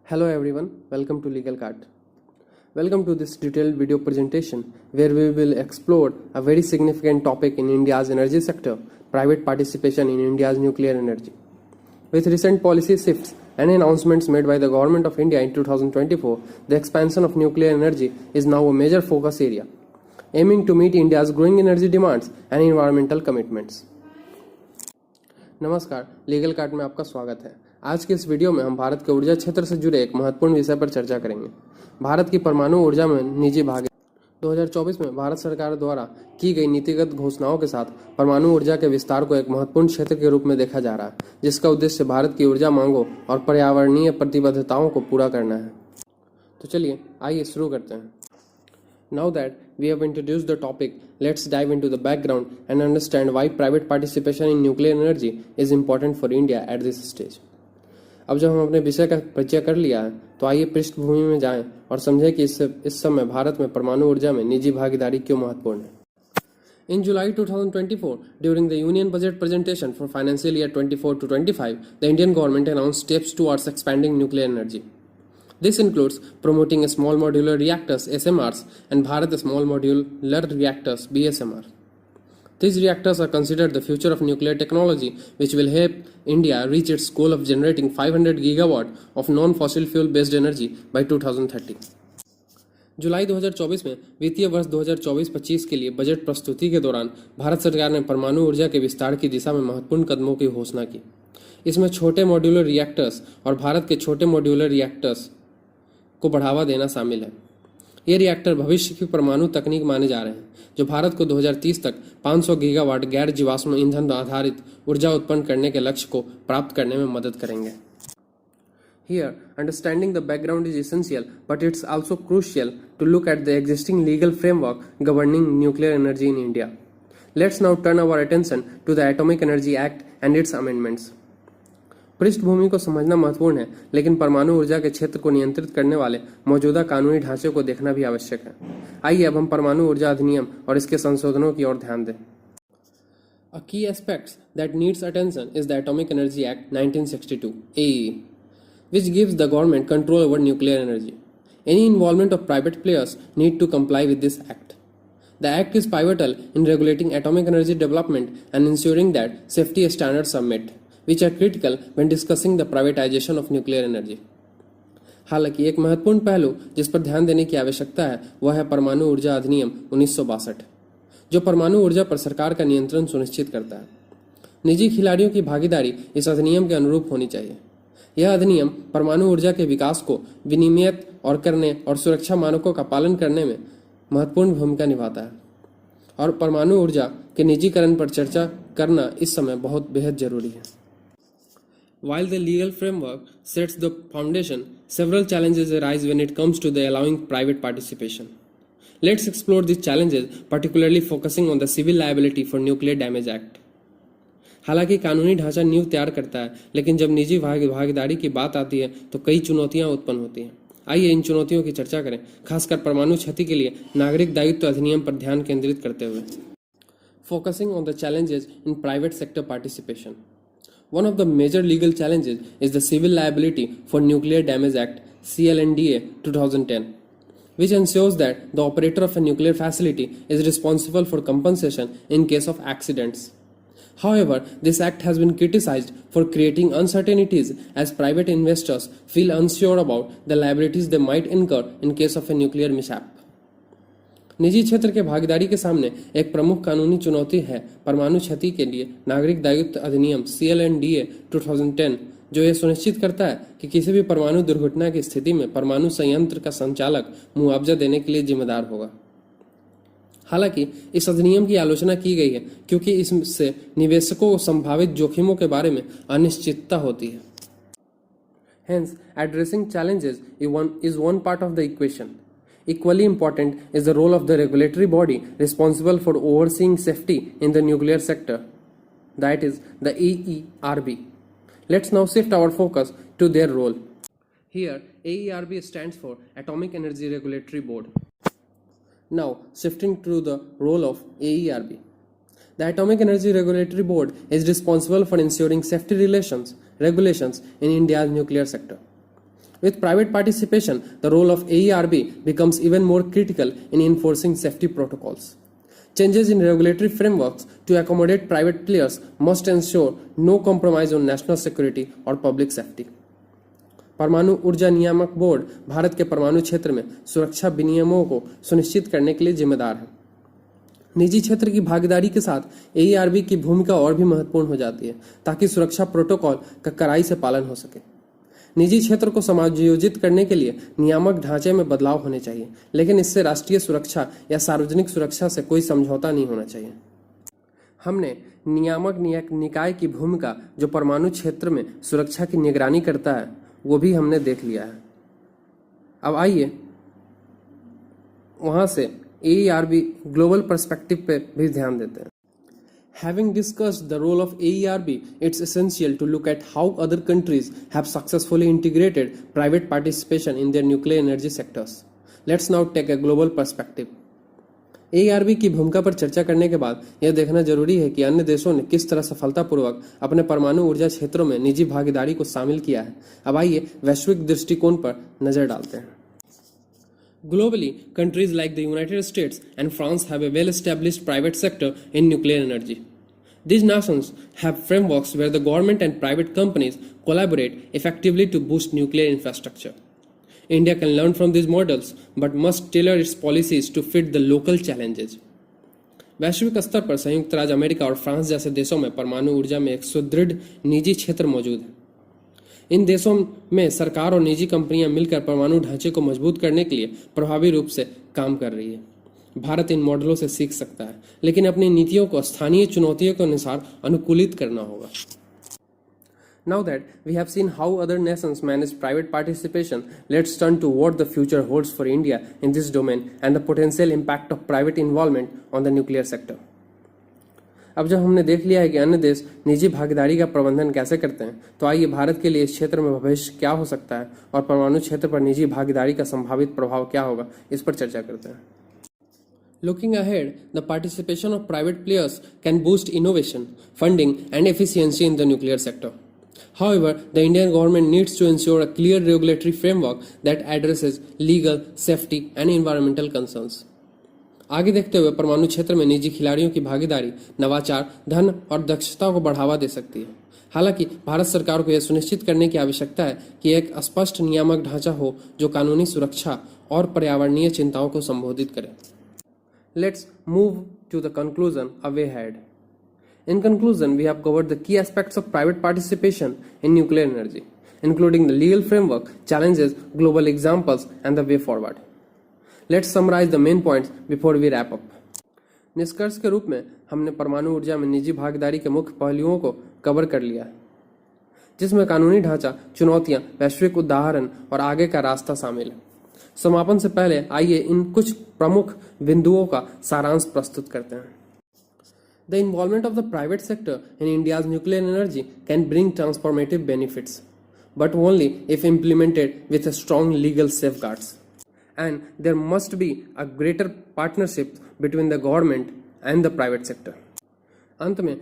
Hello everyone, welcome to Legal Cart. Welcome to this detailed video presentation where we will explore a very significant topic in India's energy sector, private participation in India's nuclear energy. With recent policy shifts and announcements made by the Government of India in 2024, the expansion of nuclear energy is now a major focus area, aiming to meet India's growing energy demands and environmental commitments. नमस्कार, legal cart में आपका स्वागत है। आज के इस video में हम भारत के ऊर्जा क्षेत्र से जुड़े एक महत्वपूर्ण विषय पर चर्चा करेंगे। भारत की परमाणु ऊर्जा में निजी भागीदारी। 2024 में भारत सरकार द्वारा की गई नीतिगत घोषणाओं के साथ परमाणु ऊर्जा के विस्तार को एक महत्वपूर्ण क्षेत्र के रूप में देखा जा रहा है, जिसका उद्देश्य भारत की ऊर्जा मांगों और पर्यावरणीय प्रतिबद्धताओं को पूरा करना है। तो चलिए आइए शुरू करते हैं। Now that we have introduced the topic, let's dive into the background and understand why private participation in nuclear energy is important for India at this stage. अब जब हम अपने विषय का परिचय कर लिया है, तो आइए पृष्ठभूमि में जाएं और समझें कि इस समय भारत में परमाणु ऊर्जा में निजी भागीदारी क्यों महत्वपूर्ण है। In July 2024, during the Union Budget presentation for financial year 24 to 25, the Indian government announced steps towards expanding nuclear energy. This includes promoting small modular reactors SMRs and Bharat Small Modular Reactors BSMR. These reactors are considered the future of nuclear technology, which will help India reach its goal of generating 500 gigawatt of non-fossil fuel based energy by 2030. जुलाई 2024 में वित्तीय वर्ष 2024-25 के लिए budget प्रस्तुति के दौरान भारत सरकार ने परमाणु ऊर्जा के विस्तार की दिशा में महत्वपूर्ण कदमों की घोषणा की। इसमें छोटे मॉड्यूलर रिएक्टर्स और भारत के छोटे मॉड्यूलर रिएक्टर्स को बढ़ावा देना शामिल है। ये रिएक्टर भविष्य की परमाणु तकनीक माने जा रहे हैं, जो भारत को 2030 तक 500 गीगावाट गैर जीवाश्म ईंधन आधारित ऊर्जा उत्पन्न करने के लक्ष्य को प्राप्त करने में मदद करेंगे। Here, understanding the background is essential, but it's also crucial to look at the existing legal framework governing nuclear energy in India. Let's now turn our attention to the Atomic Energy Act and its amendments. पृष्ठभूमि को समझना महत्वपूर्ण है, लेकिन परमाणु ऊर्जा के क्षेत्र को नियंत्रित करने वाले मौजूदा कानूनी ढांचे को देखना भी आवश्यक है। आइए अब हम परमाणु ऊर्जा अधिनियम और इसके संशोधनों की ओर ध्यान दें। A key aspect that needs attention is the Atomic Energy Act 1962 (AE), which gives the government control over nuclear energy. Any involvement of private players need to comply with this act. The act is pivotal in regulating atomic energy development and ensuring that safety standards are met, which are critical when discussing the privatization of nuclear energy. हालांकि एक महत्वपूर्ण पहलू जिस पर ध्यान देने की आवश्यकता है वह है परमाणु ऊर्जा अधिनियम 1962, जो परमाणु ऊर्जा पर सरकार का नियंत्रण सुनिश्चित करता है। निजी खिलाड़ियों की भागीदारी इस अधिनियम के अनुरूप होनी चाहिए। यह अधिनियम परमाणु ऊर्जा के विकास को विनियमित और करने और सुरक्षा मानकों का पालन करने में महत्वपूर्ण भूमिका निभाता है, और परमाणु ऊर्जा के निजीकरण पर चर्चा करना इस समय बहुत बेहद जरूरी है। While the legal framework sets the foundation, several challenges arise when it comes to the allowing private participation. Let's explore these challenges, particularly focusing on the Civil Liability for Nuclear Damage Act. हालांकि कानूनी ढांचा नींव तैयार करता है, लेकिन जब निजी भागीदारी की बात आती है तो कई चुनौतियां उत्पन्न होती हैं। आइए इन चुनौतियों की चर्चा करें, खासकर परमाणु क्षति के लिए नागरिक दायित्व अधिनियम पर ध्यान केंद्रित करते हुए। Focusing on the challenges in private sector participation. One of the major legal challenges is the Civil Liability for Nuclear Damage Act (CLNDA) 2010, which ensures that the operator of a nuclear facility is responsible for compensation in case of accidents. However, this act has been criticized for creating uncertainties as private investors feel unsure about the liabilities they might incur in case of a nuclear mishap. निजी क्षेत्र के भागीदारी के सामने एक प्रमुख कानूनी चुनौती है परमाणु क्षति के लिए नागरिक दायित्व अधिनियम CLNDA 2010, जो यह सुनिश्चित करता है कि किसी भी परमाणु दुर्घटना की स्थिति में परमाणु संयंत्र का संचालक मुआवजा देने के लिए जिम्मेदार होगा। हालांकि इस अधिनियम की आलोचना की गई है क्योंकि इससे निवेशकों को संभावित जोखिमों के बारे में अनिश्चितता होती है। Hence, addressing challenges is one part of the equation. Equally important is the role of the regulatory body responsible for overseeing safety in the nuclear sector, that is, the AERB. Let's now shift our focus to their role. Here, AERB stands for Atomic Energy Regulatory Board. Now, shifting to the role of AERB. The Atomic Energy Regulatory Board is responsible for ensuring safety regulations in India's nuclear sector. With private participation, the role of AERB becomes even more critical in enforcing safety protocols. Changes in regulatory frameworks to accommodate private players must ensure no compromise on national security or public safety. परमाणु ऊर्जा नियामक board Bharat के परमाणु क्षेत्र में सुरक्षा विनियमों को सुनिश्चित करने के लिए जिम्मेदार है। निजी क्षेत्र की भागीदारी के साथ AERB की भूमिका और भी महत्वपूर्ण हो जाती है ताकि सुरक्षा प्रोटोकॉल का कड़ाई से पालन हो सके। निजी क्षेत्र को समायोजित करने के लिए नियामक ढांचे में बदलाव होने चाहिए, लेकिन इससे राष्ट्रीय सुरक्षा या सार्वजनिक सुरक्षा से कोई समझौता नहीं होना चाहिए। हमने नियामक निकाय की भूमिका जो परमाणु क्षेत्र में सुरक्षा की निगरानी करता है वो भी हमने देख लिया है। अब आइए वहां से AERB ग्लोबल पर्सपेक्टिव पे भी ध्यान देते हैं। Having discussed the role of AERB, it's essential to look at how other countries have successfully integrated private participation in their nuclear energy sectors. Let's now take a global perspective. AERB की भूमिका पर चर्चा करने के बाद यह देखना जरूरी है कि अन्य देशों ने किस तरह सफलतापूर्वक अपने परमाणु ऊर्जा क्षेत्रों में निजी भागीदारी को शामिल किया है। अब आइए वैश्विक दृष्टिकोण पर नजर डालते हैं। Globally, countries like the United States and France have a well-established private sector in nuclear energy. These nations have frameworks where the government and private companies collaborate effectively to boost nuclear infrastructure. India can learn from these models, but must tailor its policies to fit the local challenges. वैश्विक स्तर पर संयुक्त राज्य America और France जैसे देशों में परमाणु ऊर्जा में एक सुदृढ़ निजी क्षेत्र मौजूद है। इन देशों में सरकार और निजी कंपनियां मिलकर परमाणु ढांचे को मजबूत करने के लिए प्रभावी रूप से काम कर रही है। भारत इन मॉडलों से सीख सकता है, लेकिन अपनी नीतियों को स्थानीय चुनौतियों के अनुसार अनुकूलित करना होगा। Now that we have seen how other nations manage private participation, let's turn to what the future holds for India in this domain and the potential impact of private involvement on the nuclear sector. अब जब हमने देख लिया है कि अन्य देश निजी भागीदारी का प्रबंधन कैसे करते हैं, तो आइए भारत के लिए इस क्षेत्र में भविष्य क्या हो सकता है और परमाणु क्षेत्र पर निजी भागीदारी का संभावित प्रभाव क्या होगा, इस पर चर्चा करते हैं। Looking ahead, the participation of private players can boost innovation, funding, and efficiency in the nuclear sector. However, the Indian government needs to ensure a clear regulatory framework that addresses legal, safety, and environmental concerns. आगे देखते हुए परमाणु क्षेत्र में निजी खिलाड़ियों की भागीदारी नवाचार, धन और दक्षता को बढ़ावा दे सकती है। हालांकि भारत सरकार को यह सुनिश्चित करने की आवश्यकता है कि एक स्पष्ट नियामक ढांचा हो जो कानूनी सुरक्षा और पर्यावरणीय चिंताओं को संबोधित करे। Let's move to the conclusion, a way ahead. In conclusion, we have covered the key aspects of private participation in nuclear energy, including the legal framework, challenges, global examples, and the way forward. Let's summarize the main points before we wrap up. निष्कर्ष के रूप में हमने परमाणु ऊर्जा में निजी भागीदारी के मुख्य पहलुओं को कवर कर लिया है, जिसमें कानूनी ढांचा, चुनौतियां, वैश्विक उदाहरण और आगे का रास्ता शामिल है। समापन से पहले आइए इन कुछ प्रमुख बिंदुओं का सारांश प्रस्तुत करते हैं। The involvement of the private sector in India's nuclear energy can bring transformative benefits, but only if implemented with strong legal safeguards. And there must be a greater partnership between the government and the private sector. अंत में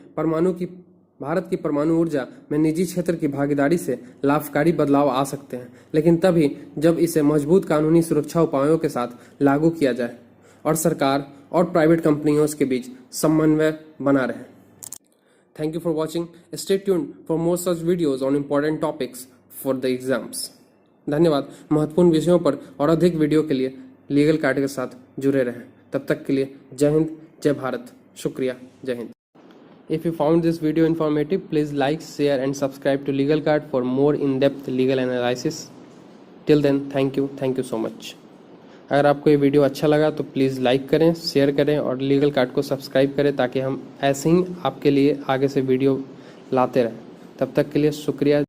भारत की परमाणु ऊर्जा में निजी क्षेत्र की भागीदारी से लाभकारी बदलाव आ सकते हैं, लेकिन तभी जब इसे मजबूत कानूनी सुरक्षा उपायों के साथ लागू किया जाए और सरकार और प्राइवेट कंपनियों के बीच समन्वय बना रहे। Thank you for watching. Stay tuned for more such videos on important topics for the exams. धन्यवाद। महत्वपूर्ण विषयों पर और अधिक वीडियो के लिए लीगल कार्ड के साथ जुड़े रहें। तब तक के लिए जय हिंद, जय भारत। शुक्रिया। जय Hind. If you found this video informative, please like, share and subscribe to Legal Card for more in-depth legal analysis. Till then, thank you so much. अगर आपको ये वीडियो अच्छा लगा तो प्लीज़ लाइक करें, शेयर करें और लीगल कार्ड को सब्सक्राइब करें ताकि हम ऐसे ही आपके लिए आगे से वीडियो लाते रहें। तब तक के लिए शुक्रिया।